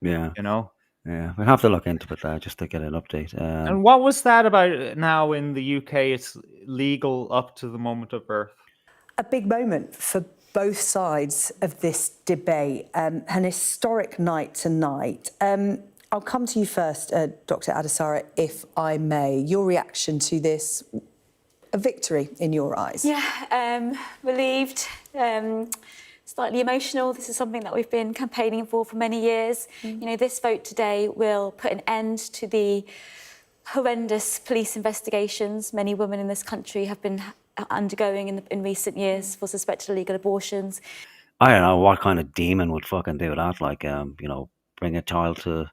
Yeah, you know. yeah. We'll have to look into it just to get an update. And what was that about now in the UK? It's legal up to the moment of birth. A big moment for both sides of this debate, an historic night tonight. I'll come to you first, Dr. Adesara, if I may. Your reaction to this, a victory in your eyes? Yeah, relieved, slightly emotional. This is something that we've been campaigning for many years. You know, this vote today will put an end to the horrendous police investigations many women in this country have been undergoing in recent years for suspected illegal abortions. I don't know what kind of demon would fucking do that. Like, bring a child to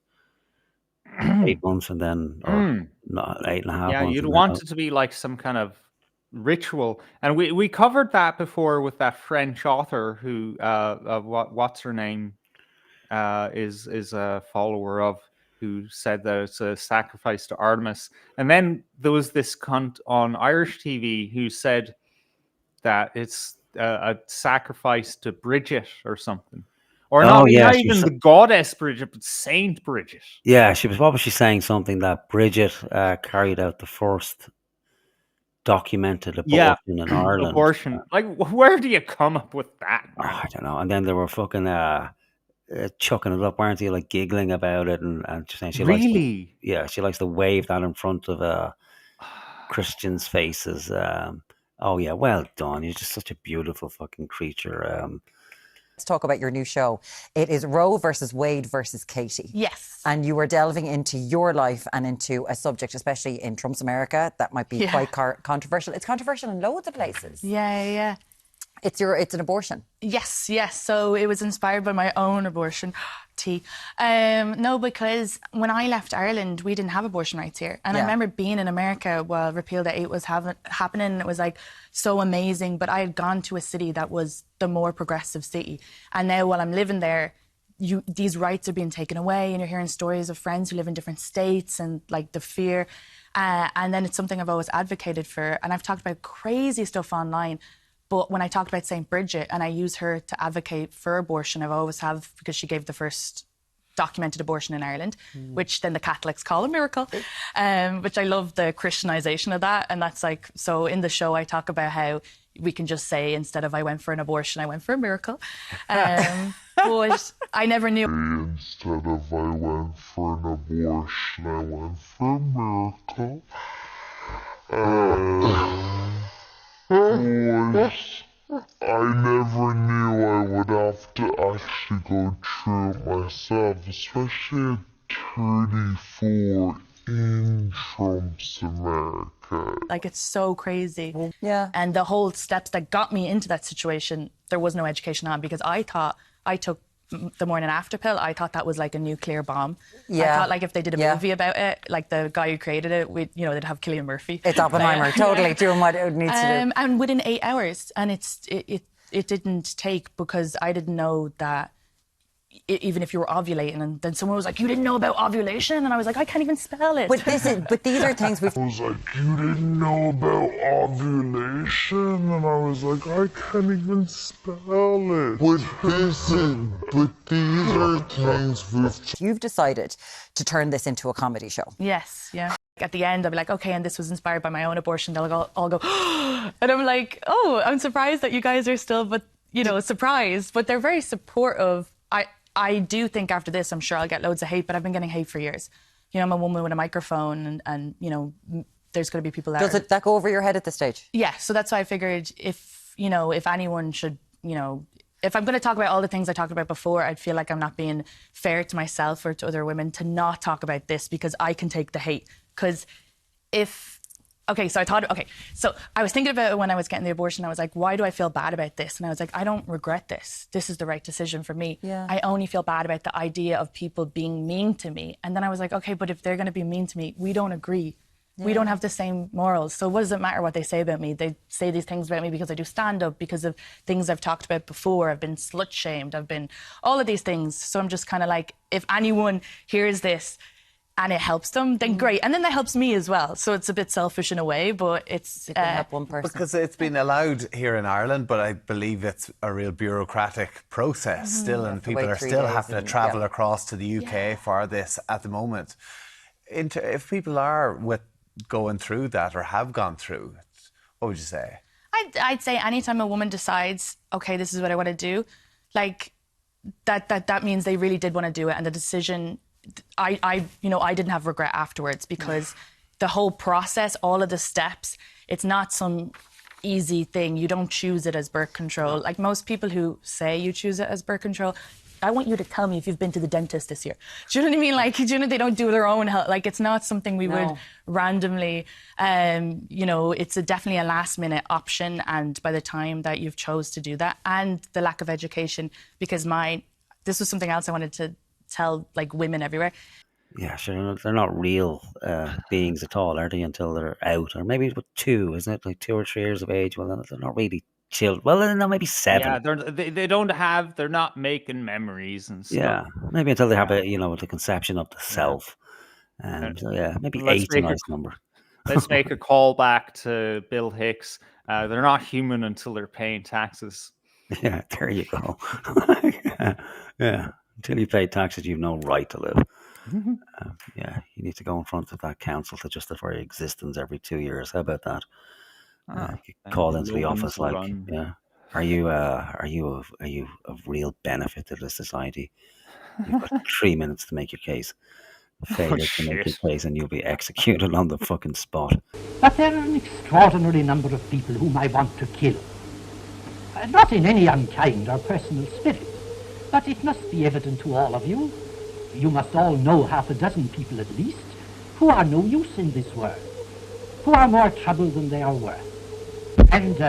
8 months and then, or not 8.5 Yeah, months, you'd and then want it to be like some kind of ritual, and we covered that before with that French author who what's her name is a follower of, who said that it's a sacrifice to Artemis, and then there was this cunt on Irish TV who said that it's a sacrifice to Bridget or something, or oh yeah, not even the goddess Bridget, but Saint Bridget. yeah, she was, what was she saying? Something that Bridget carried out the first documented Yeah, abortion in Ireland. abortion. Like, where do you come up with that, man? I don't know. And then they were fucking chucking it up, weren't they? Like giggling about it, and just saying she likes to, Really? yeah, she likes to wave that in front of Christians' faces. Oh yeah, well done. You're just such a beautiful fucking creature. Let's talk about your new show. It is Roe versus Wade versus Katie. Yes. And you are delving into your life and into a subject, especially in Trump's America, that might be quite controversial. It's controversial in loads of places. Yeah. It's an abortion. Yes. So it was inspired by my own abortion. No, because when I left Ireland, we didn't have abortion rights here. And I remember being in America while Repeal the 8 was happening, and it was like so amazing. But I had gone to a city that was the more progressive city. And now while I'm living there, these rights are being taken away, and you're hearing stories of friends who live in different states and like the fear. And then it's something I've always advocated for. And I've talked about crazy stuff online. But when I talked about St. Bridget and I use her to advocate for abortion, I've always have, because she gave the first documented abortion in Ireland, which then the Catholics call a miracle, which I love the Christianization of that. And that's like, so in the show, I talk about how we can just say, instead of I went for an abortion, I went for a miracle. But I never knew. Instead of I went for an abortion, I went for a miracle. Boys, I never knew I would have to actually go through it myself, especially at 34 in Trump's America. Like, it's so crazy. Yeah. And the whole steps that got me into that situation, there was no education on, because I thought I took the morning after pill. I thought that was like a nuclear bomb. Yeah. I thought like if they did a movie about it, like the guy who created it, they'd have Cillian Murphy. It's Oppenheimer, totally doing what it needs to do. And within 8 hours, and it didn't take, because I didn't know that even if you were ovulating, and then someone was like, you didn't know about ovulation? And I was like, I can't even spell it. But these are things we've... I was like, you didn't know about ovulation? And I was like, I can't even spell it. But these are things we've... You've decided to turn this into a comedy show. Yes, yeah. At the end, I'll be like, okay, and this was inspired by my own abortion. They'll all go, and I'm like, oh, I'm surprised that you guys are still, surprised. But they're very supportive. I do think after this, I'm sure I'll get loads of hate, but I've been getting hate for years. I'm a woman with a microphone, and there's going to be people there. Does that go over your head at this stage? Yeah, so that's why I figured if anyone should, if I'm going to talk about all the things I talked about before, I'd feel like I'm not being fair to myself or to other women to not talk about this, because I can take the hate. Because so I was thinking about it when I was getting the abortion. I was like, why do I feel bad about this? And I was like, I don't regret this. This is the right decision for me. Yeah. I only feel bad about the idea of people being mean to me. And then I was like, okay, but if they're going to be mean to me, we don't agree. Yeah. We don't have the same morals. So what does it matter what they say about me? They say these things about me because I do stand-up, because of things I've talked about before. I've been slut-shamed. I've been all of these things. So I'm just kind of like, if anyone hears this and it helps them, then great. And then that helps me as well. So it's a bit selfish in a way, but it's... It can help one person. Because it's been allowed here in Ireland, but I believe it's a real bureaucratic process still, and people are still having to travel across to the UK for this at the moment. If people are going through that or have gone through, what would you say? I'd say anytime a woman decides, okay, this is what I want to do, like that means they really did want to do it, and the decision, I didn't have regret afterwards, because the whole process, all of the steps, it's not some easy thing. You don't choose it as birth control. Like most people who say you choose it as birth control, I want you to tell me if you've been to the dentist this year. Do you know what I mean? Like, they don't do their own health. Like, it's not something we would randomly, it's definitely a last minute option. And by the time that you've chose to do that, and the lack of education, because this was something else I wanted to tell, like, women everywhere. Yeah, sure. They're not real beings at all, are they? Until they're out, or maybe with 2, isn't it? Like 2 or 3 years of age. Well, then they're not really children. Well, then maybe 7. Yeah, they're not making memories and stuff. Yeah, maybe until they have the conception of the self. So yeah, maybe 8's a nice number. Let's make a call back to Bill Hicks. They're not human until they're paying taxes. Yeah, there you go. Yeah, until you pay taxes, you've no right to live. Yeah, you need to go in front of that council to justify your existence every 2 years. How about that? Call into the office like, yeah, are you of real benefit to the society? You've got 3 minutes to make your case. Failure to make your case, and you'll be executed on the fucking spot. But there are an extraordinary number of people whom I want to kill. Not in any unkind or personal spirit, but it must be evident to all of you. You must all know half a dozen people at least who are no use in this world, who are more trouble than they are worth. And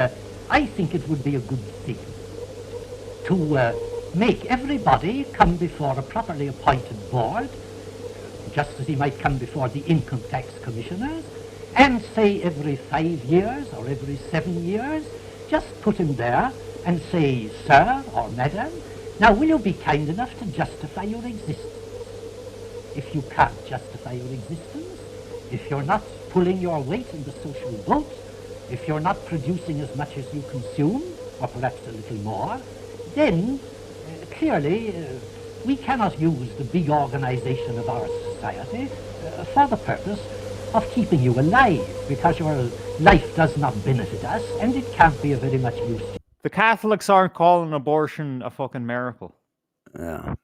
I think it would be a good thing to make everybody come before a properly appointed board, just as he might come before the income tax commissioners, and say every 5 years or every 7 years, just put him there and say, sir or madam, now will you be kind enough to justify your existence? If you can't justify your existence, if you're not pulling your weight in the social boat, if you're not producing as much as you consume, or perhaps a little more, then clearly we cannot use the big organization of our society for the purpose of keeping you alive, because your life does not benefit us, and it can't be of very much use. The Catholics aren't calling abortion a fucking miracle. Yeah.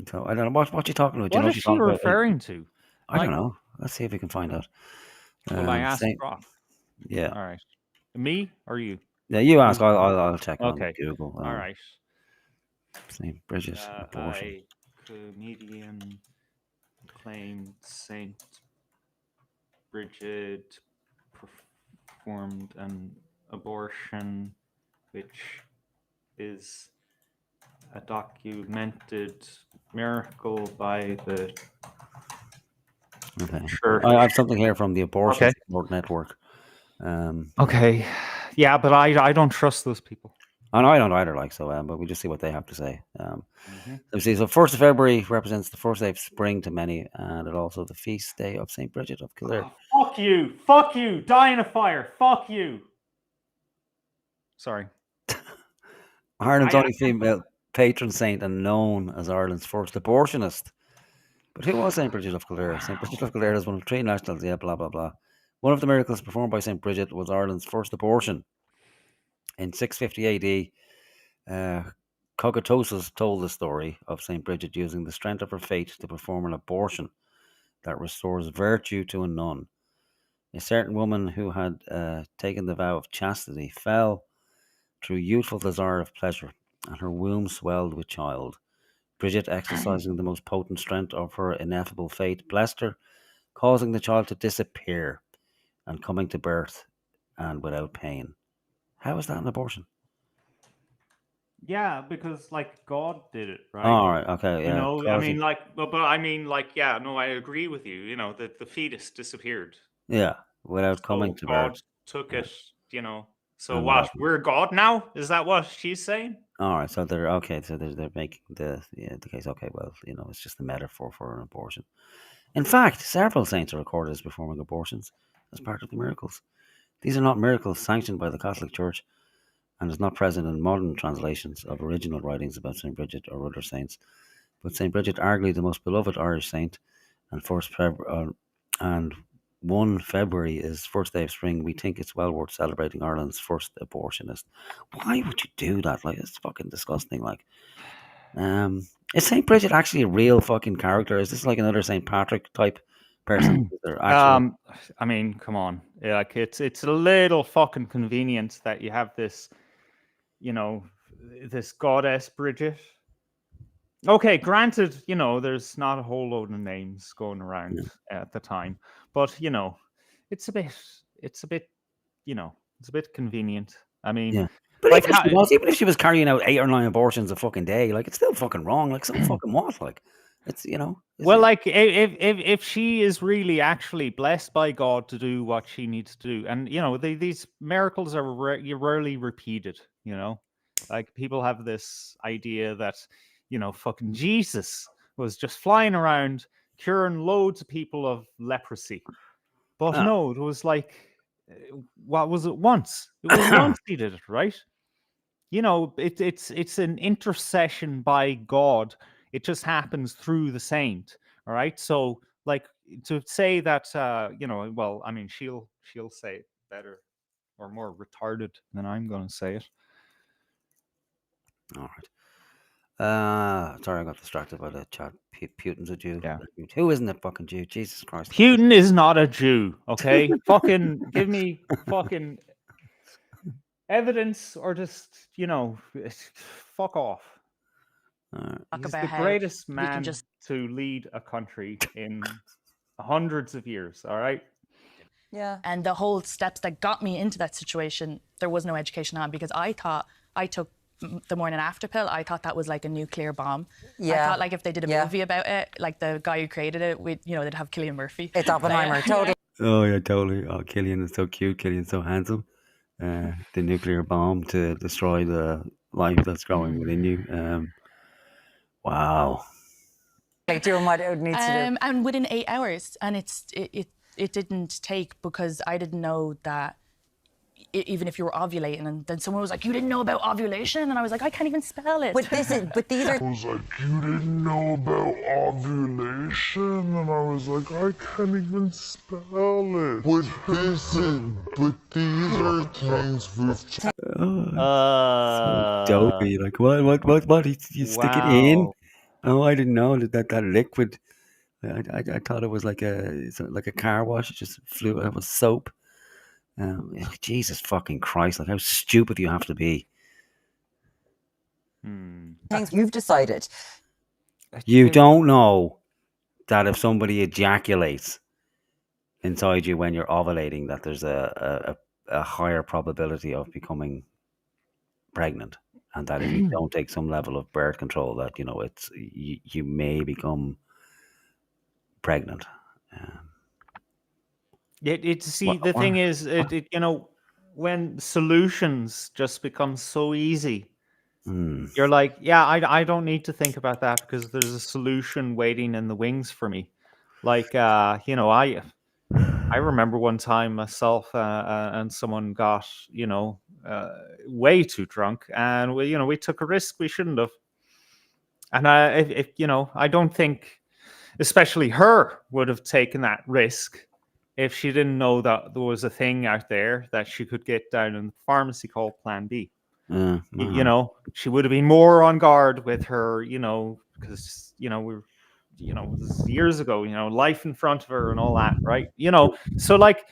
So I don't know what you're talking about. What is she referring to? I don't know. Let's see if we can find out. Well, I asked Roth. Yeah. All right. Me or you? Yeah, you ask. I'll check on Okay. Google. All right. St. Bridget abortion. Comedian claimed St. Bridget performed an abortion, which is a documented miracle by the church. I have something here from the Abortion Support Network. Okay. Yeah, but I don't trust those people. And I don't either, but we'll just see what they have to say. So 1st of February represents the first day of spring to many, and it also the feast day of St. Bridget of Kildare. Oh, fuck you, die in a fire, fuck you. Sorry. Ireland's only female patron saint and known as Ireland's first abortionist. But who was St. Bridget of Kildare? St. Bridget of Kildare is one of 3 nationals, blah, blah, blah. One of the miracles performed by St. Bridget was Ireland's first abortion. In 650 AD, Cogitosus told the story of St. Bridget using the strength of her faith to perform an abortion that restores virtue to a nun. A certain woman who had taken the vow of chastity fell through youthful desire of pleasure, and her womb swelled with child. Bridget, exercising the most potent strength of her ineffable faith, blessed her, causing the child to disappear and coming to birth and without pain. How is that an abortion? Yeah, because God did it, right? All right, okay, yeah. I agree with you. The fetus disappeared. Yeah, without coming to birth. God took it, So what? We're God now? Is that what she's saying? All right, so they're okay. So they're making the case. Okay, well, it's just a metaphor for an abortion. In fact, several saints are recorded as performing abortions as part of the miracles. These are not miracles sanctioned by the Catholic Church, and is not present in modern translations of original writings about Saint Bridget or other saints. But Saint Bridget, arguably the most beloved Irish saint, and 1 February is first day of spring. We think it's well worth celebrating Ireland's first abortionist. Why would you do that? Like, it's fucking disgusting. Like, is Saint Bridget actually a real fucking character? Is this like another Saint Patrick type person? I mean, come on. Like, it's a little fucking convenient that you have this, this goddess Bridget. Okay, granted, there's not a whole load of names going around at the time, but it's a bit convenient. I mean, but like, even if she was carrying out 8 or 9 abortions a fucking day, like, it's still fucking wrong. Like, something fucking what? Like, it's well, like, if she is really actually blessed by God to do what she needs to do, and these miracles are rarely repeated. Like, people have this idea that fucking Jesus was just flying around curing loads of people of leprosy, but no, it was like, what was it once? It was once he did it, right? It's an intercession by God. It just happens through the saint. All right. So, like, to say that, well, I mean, she'll say it better or more retarded than I'm going to say it. All right. Sorry, I got distracted by the chat. Putin's a Jew. Yeah. Who isn't a fucking Jew? Jesus Christ. Putin is not a Jew. Okay. Fucking give me fucking evidence, or just fuck off. He's the greatest man to lead a country in hundreds of years. All right. Yeah. And the whole steps that got me into that situation, there was no education on, because I thought I took the morning after pill. I thought that was like a nuclear bomb. Yeah. I thought, like, if they did a movie about it, like the guy who created it, they'd have Cillian Murphy. It's Oppenheimer, totally. Oh yeah, totally. Oh, Cillian is so cute. Cillian's so handsome. The nuclear bomb to destroy the life that's growing within you. Wow. Like, doing what it needs to do. And within 8 hours, and it didn't take, because I didn't know that even if you were ovulating, and then someone was like, "You didn't know about ovulation," and I was like, "I can't even spell it." But these are. I was like, "You didn't know about ovulation," and I was like, "I can't even spell it." But these are things we've. So dopey. Like, what? You stick it in? Oh, I didn't know that liquid. I thought it was like a car wash. It just flew. It was soap. Jesus fucking Christ! Like, how stupid you have to be. Things you've decided. You don't know that if somebody ejaculates inside you when you're ovulating, that there's a higher probability of becoming pregnant, and that if you don't take some level of birth control, that you may become pregnant. The thing is, when solutions just become so easy, you're like, yeah, I don't need to think about that, because there's a solution waiting in the wings for me. Like, I remember one time myself and someone got, way too drunk, and we took a risk we shouldn't have. And I don't think, especially her, would have taken that risk if she didn't know that there was a thing out there that she could get down in the pharmacy called Plan B. She would have been more on guard with her, because this is years ago, life in front of her and all that, right? So, like,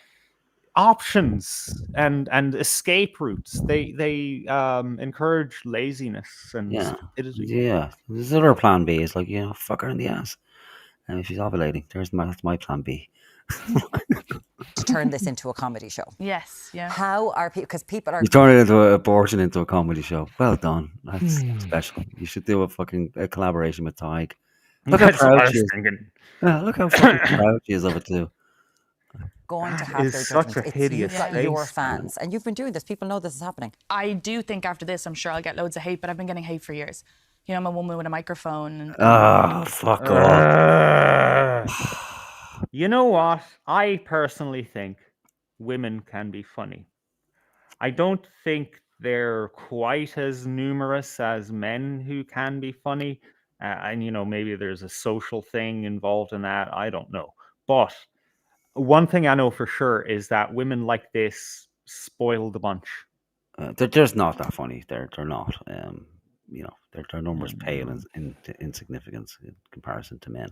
options and escape routes, they encourage laziness and stupidity. Yeah, this other Plan B is like, fuck her in the ass, and if she's ovulating, that's my Plan B. To turn this into a comedy show. Yes, yeah. How are people? Because people are. You turn it into abortion into a comedy show. Well done. That's special. You should do a collaboration with Tig. Look how proud she is. Look how fucking proud she is of it too. going to That have is their such judgments. a It's you've hideous got your space. fans, and you've been doing this. People know this is happening. I do think after this, I'm sure I'll get loads of hate, but I've been getting hate for years. You know, I'm a woman with a microphone. And Oh, fuck off. You know what? I personally think women can be funny. I don't think they're quite as numerous as men who can be funny. And, you know, maybe there's a social thing involved in that. I don't know. But one thing I know for sure is that women like this spoil the bunch. They're just not that funny. They're not. You know, their numbers pale Mm. in insignificance in comparison to men.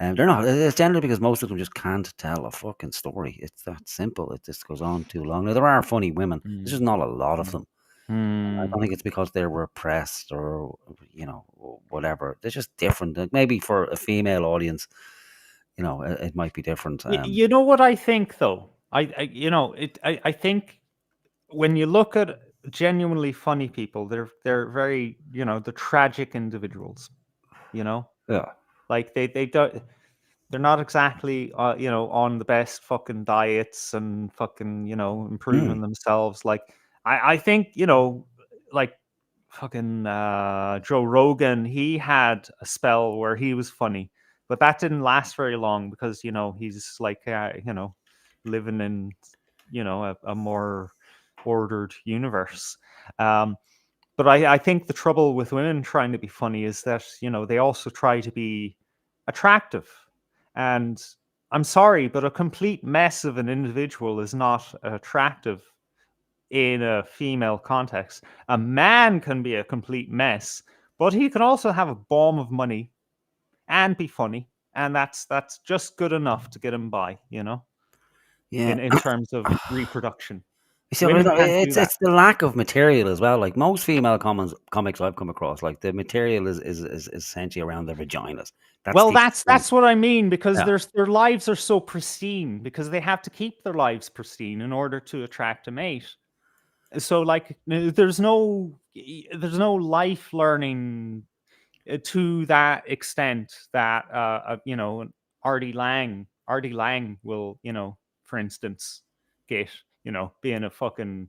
They're not. It's generally because most of them just can't tell a fucking story. It's that simple. It just goes on too long. Now there are funny women. There's just not a lot of them. I don't think it's because they're repressed or you know whatever. They're just different. Like maybe for a female audience, you know, it might be different. You know what I think though? You know, I think when you look at genuinely funny people, they're very, you know, the tragic individuals, you know? Yeah. Like they don't they're not exactly you know, on the best fucking diets and fucking, you know, improving themselves. Like I think, you know, like fucking Joe Rogan, he had a spell where he was funny, but that didn't last very long because, you know, he's like you know, living in, you know, a more ordered universe. But I think the trouble with women trying to be funny is that, you know, they also try to be attractive. And I'm sorry, but a complete mess of an individual is not attractive in a female context. A man can be a complete mess, but he can also have a bomb of money and be funny. And that's just good enough to get him by, you know, Yeah. in terms of reproduction. You see, Women can't do that. it's the lack of material as well. Like most female comics I've come across, like the material is essentially around their vaginas. That's Well, the extent. that's what I mean because Yeah. their lives are so pristine because they have to keep their lives pristine in order to attract a mate. So like there's no life learning to that extent that you know, Artie Lang will, you know, for instance, get, you know, being a fucking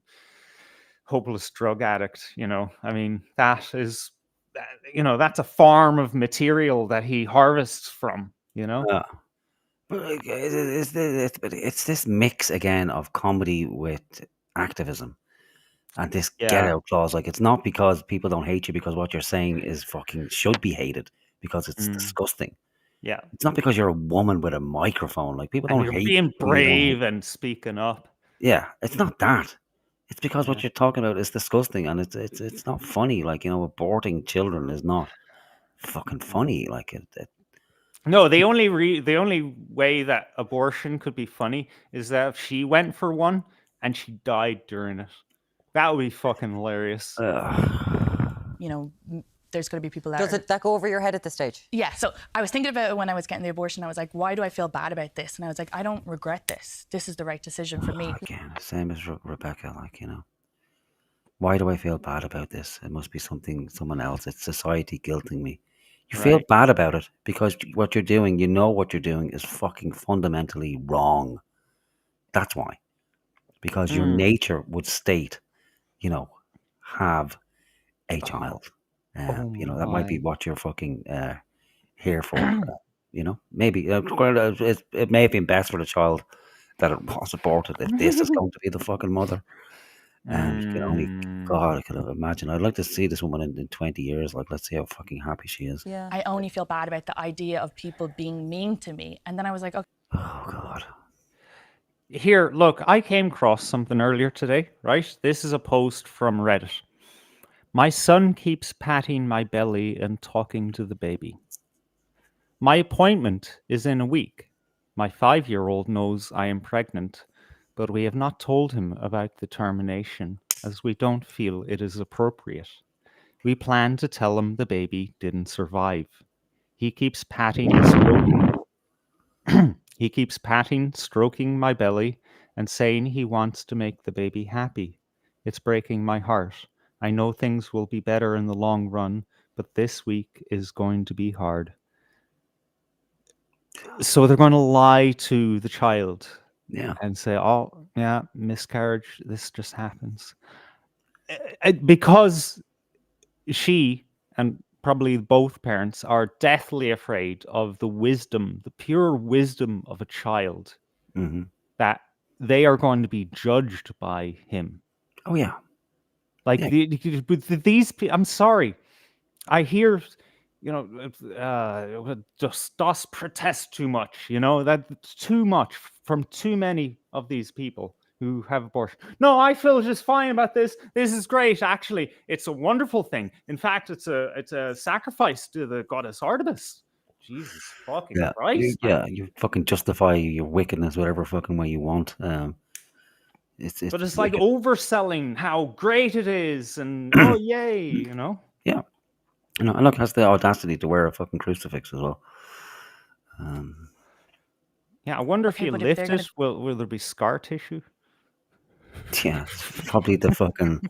hopeless drug addict, you know. I mean, that is you know, that's a farm of material that he harvests from, you know. Yeah. But like, it's this mix again of comedy with activism and this get Yeah. out clause. Like it's not because people don't hate you because what you're saying is fucking should be hated because it's Mm, disgusting. yeah. It's not because you're a woman with a microphone. Like people And don't you're hate being when you don't hate. brave and speaking up. Yeah, it's not that. It's because Yeah. what you're talking about is disgusting and it's not funny. Like, you know, aborting children is not fucking funny. Like No, the only way that abortion could be funny is that if she went for one and she died during it. That would be fucking hilarious. you know, there's going to be people that Does that go over your head at this stage? Yeah, so I was thinking about it when I was getting the abortion. I was like, why do I feel bad about this? And I was like, I don't regret this. This is the right decision for me. Again, same as Rebecca. Like, you know, why do I feel bad about this? It must be someone else. It's society guilting me. You feel Right. bad about it because what you're doing, you know, what you're doing is fucking fundamentally wrong. That's why. Because your Mm. nature would state, you know, have a child. Oh You know, that might be my. what you're fucking here for. You know, maybe it may have been best for the child that it was aborted if this is going to be the fucking mother. And you can only, Mm. God, I could imagine. I'd like to see this woman in 20 years. Like, let's see how fucking happy she is. Yeah. I only feel bad about the idea of people being mean to me. And then I was like, okay. Oh, God. Here, look, I came across something earlier today, right? This is a post from Reddit. My son keeps patting my belly and talking to the baby. My appointment is in a week. My 5-year-old knows I am pregnant, but we have not told him about the termination as we don't feel it is appropriate. We plan to tell him the baby didn't survive. He keeps patting and stroking. He keeps patting, stroking my belly, and saying he wants to make the baby happy. It's breaking my heart. I know things will be better in the long run, but this week is going to be hard. So they're going to lie to the child Yeah. And say, oh, yeah, miscarriage, this just happens. Because she and probably both parents are deathly afraid of the wisdom, the pure wisdom of a child, that they are going to be judged by him. Oh, yeah. Like these, I'm sorry, I hear, just does protest too much. That's too much from too many of these people who have abortion. No, I feel just fine about this. This is great. Actually, it's a wonderful thing. In fact, it's a sacrifice to the goddess Artemis. Jesus fucking Christ. You fucking justify your wickedness whatever fucking way you want. But it's like overselling how great it is, and oh yay, Yeah. And look, has the audacity to wear a fucking crucifix as well. Yeah, I wonder if you lift it, will there be scar tissue? Yeah, probably the fucking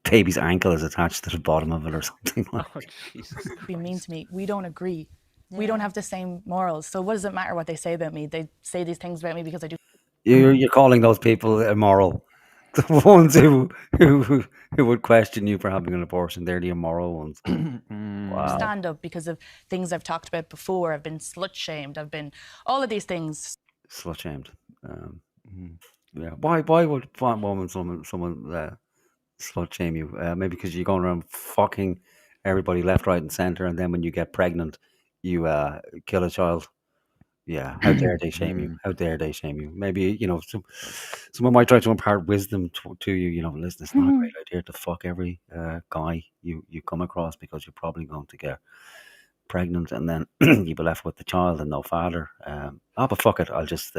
baby's ankle is attached to the bottom of it or something. Like. Oh, Jesus. Be mean to me. We don't agree. Yeah. We don't have the same morals. So what does it matter what they say about me? They say these things about me because I do. You're calling those people immoral. The ones who would question you for having an abortion, they're the immoral ones. Wow. Stand up because of things I've talked about before. I've been slut shamed. I've been all of these things. Slut shamed. Yeah. Why would someone slut shame you? Maybe because you're going around fucking everybody left, right, and center, and then when you get pregnant, you kill a child. Yeah, how dare they shame you? How dare they shame you? Maybe, someone might try to impart wisdom to you, listen, it's not a great idea to fuck every guy you come across because you're probably going to get pregnant and then you'll be left with the child and no father. But fuck it, I'll just,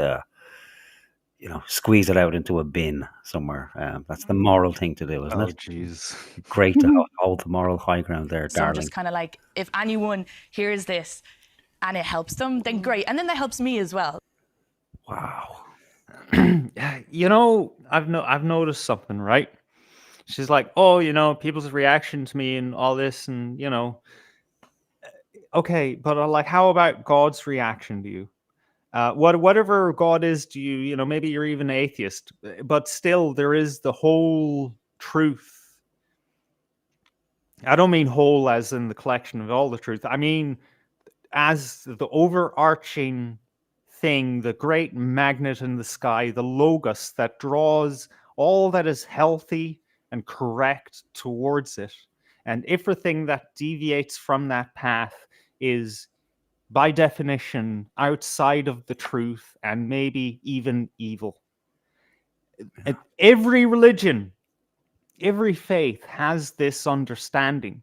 squeeze it out into a bin somewhere. That's the moral thing to do, isn't it? Oh, jeez. Great to hold the moral high ground there, so darling. Just kind of like, if anyone hears this, and it helps them, then great. And then that helps me as well. Wow. I've noticed something, right? She's like, oh, people's reaction to me and all this, and okay, but like, how about God's reaction to you? Whatever God is to you, maybe you're even atheist, but still there is the whole truth. I don't mean whole as in the collection of all the truth. I mean, as the overarching thing, the great magnet in the sky, the logos that draws all that is healthy and correct towards it. And everything that deviates from that path is, by definition, outside of the truth and maybe even evil. Every religion, every faith has this understanding.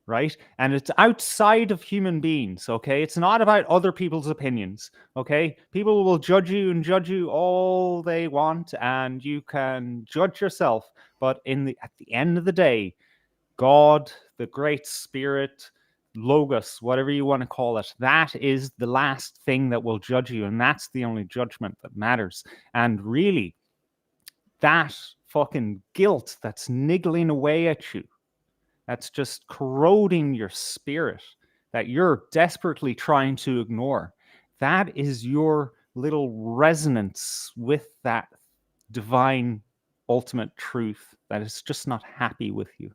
Right? And it's outside of human beings, okay? It's not about other people's opinions, okay? People will judge you and judge you all they want, and you can judge yourself. But at the end of the day, God, the Great Spirit, Logos, whatever you want to call it, that is the last thing that will judge you, and that's the only judgment that matters. And really, that fucking guilt that's niggling away at you, that's just corroding your spirit, that you're desperately trying to ignore, that is your little resonance with that divine ultimate truth that is just not happy with you.